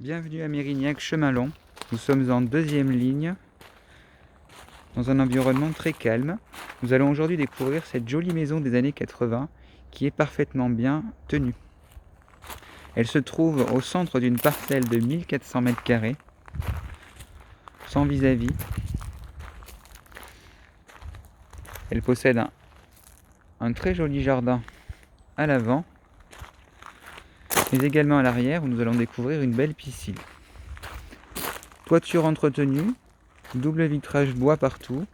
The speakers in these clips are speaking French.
Bienvenue à Mérignac, chemin long. Nous sommes en deuxième ligne, dans un environnement très calme. Nous allons aujourd'hui découvrir cette jolie maison des années 80 qui est parfaitement bien tenue. Elle se trouve au centre d'une parcelle de 1400 m², sans vis-à-vis. Elle possède un très joli jardin à l'avant, mais également à l'arrière où nous allons découvrir une belle piscine. Toiture entretenue, double vitrage bois partout,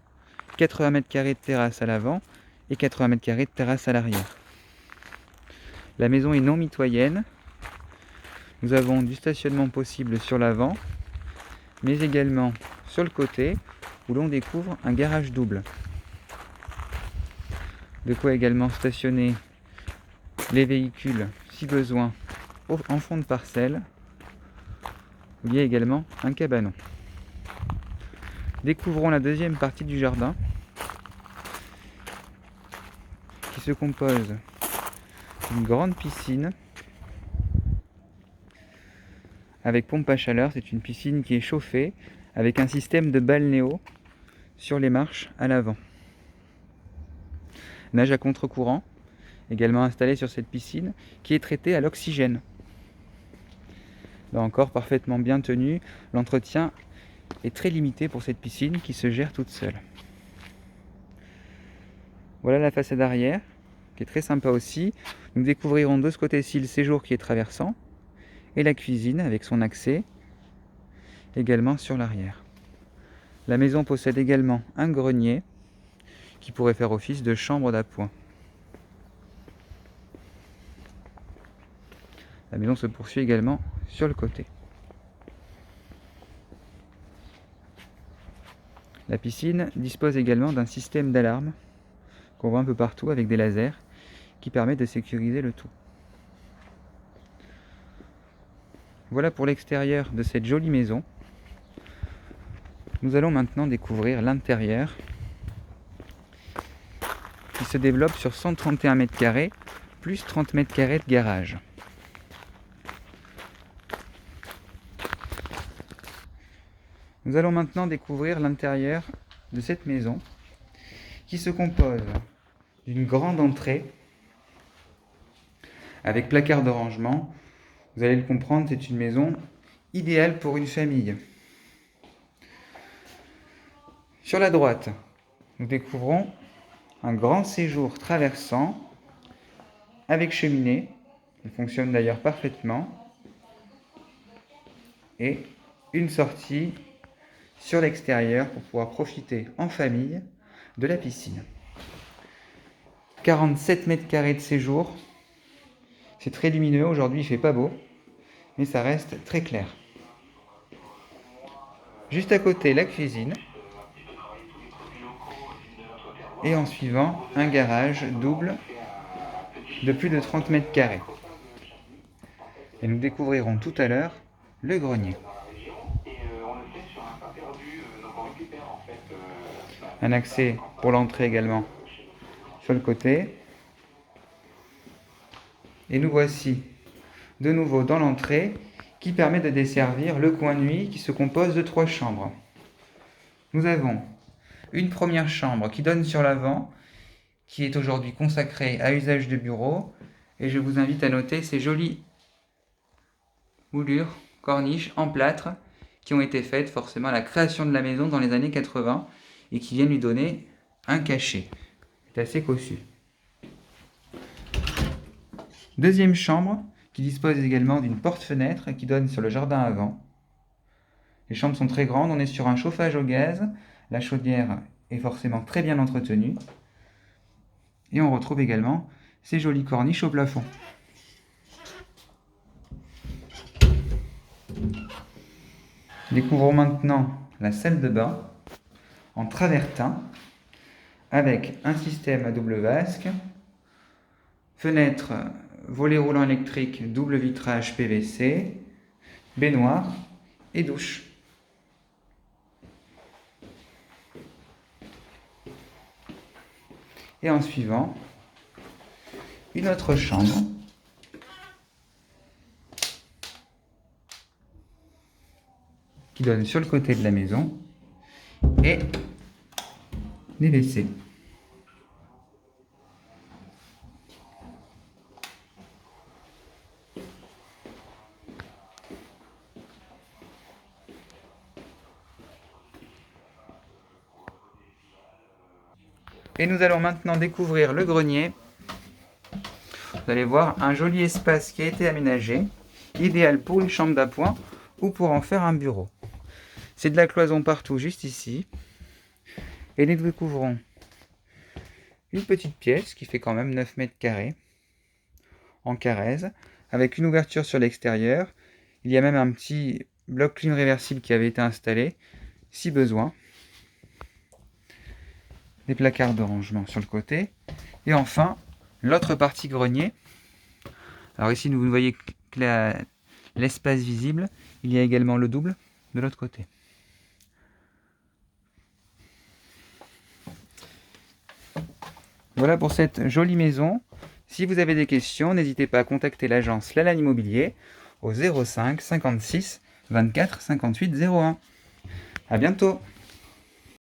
80 m² de terrasse à l'avant et 80 m² de terrasse à l'arrière. La maison est non mitoyenne. Nous avons du stationnement possible sur l'avant, mais également sur le côté où l'on découvre un garage double. De quoi également stationner les véhicules si besoin en fond de parcelle. Il y a également un cabanon. Découvrons la deuxième partie du jardin qui se compose d'une grande piscine avec pompe à chaleur. C'est une piscine qui est chauffée avec un système de balnéo sur les marches à l'avant. Nage à contre-courant, également installé sur cette piscine, qui est traitée à l'oxygène. Là encore, parfaitement bien tenue. L'entretien est très limité pour cette piscine qui se gère toute seule. Voilà la façade arrière, qui est très sympa aussi. Nous découvrirons de ce côté-ci le séjour qui est traversant, et la cuisine avec son accès, également sur l'arrière. La maison possède également un grenier, qui pourrait faire office de chambre d'appoint. La maison se poursuit également sur le côté. La piscine dispose également d'un système d'alarme qu'on voit un peu partout avec des lasers qui permet de sécuriser le tout. Voilà pour l'extérieur de cette jolie maison. Nous allons maintenant découvrir l'intérieur qui se développe sur 131 m², plus 30 m² de garage. Nous allons maintenant découvrir l'intérieur de cette maison qui se compose d'une grande entrée avec placard de rangement. Vous allez le comprendre, c'est une maison idéale pour une famille. Sur la droite, nous découvrons un grand séjour traversant avec cheminée. Il fonctionne d'ailleurs parfaitement. Et une sortie sur l'extérieur pour pouvoir profiter en famille de la piscine. 47 m² de séjour. C'est très lumineux, aujourd'hui il fait pas beau, mais ça reste très clair. Juste à côté, la cuisine. Et en suivant, un garage double de plus de 30 m². Et nous découvrirons tout à l'heure le grenier. Un accès pour l'entrée également sur le côté. Et nous voici de nouveau dans l'entrée qui permet de desservir le coin nuit qui se compose de 3 chambres. Nous avons une première chambre qui donne sur l'avant, qui est aujourd'hui consacrée à usage de bureau. Et je vous invite à noter ces jolies moulures, corniches en plâtre qui ont été faites forcément à la création de la maison dans les années 80 et qui viennent lui donner un cachet. C'est assez cossu. Deuxième chambre qui dispose également d'une porte-fenêtre qui donne sur le jardin avant. Les chambres sont très grandes, on est sur un chauffage au gaz. La chaudière est forcément très bien entretenue. Et on retrouve également ces jolies corniches au plafond. Découvrons maintenant la salle de bain en travertin avec un système à double vasque, fenêtre, volet roulant électrique, double vitrage PVC, baignoire et douche. Et en suivant, une autre chambre qui donne sur le côté de la maison et des WC. Et nous allons maintenant découvrir le grenier. Vous allez voir un joli espace qui a été aménagé, idéal pour une chambre d'appoint ou pour en faire un bureau. C'est de la cloison partout, juste ici. Et nous découvrons une petite pièce qui fait quand même 9 mètres carrés en carrèze, avec une ouverture sur l'extérieur. Il y a même un petit bloc clim réversible qui avait été installé, si besoin. Des placards de rangement sur le côté. Et enfin, l'autre partie grenier. Alors ici, vous voyez que l'espace visible, il y a également le double de l'autre côté. Voilà pour cette jolie maison. Si vous avez des questions, n'hésitez pas à contacter l'agence Lalanne Immobilier au 05 56 24 58 01. À bientôt!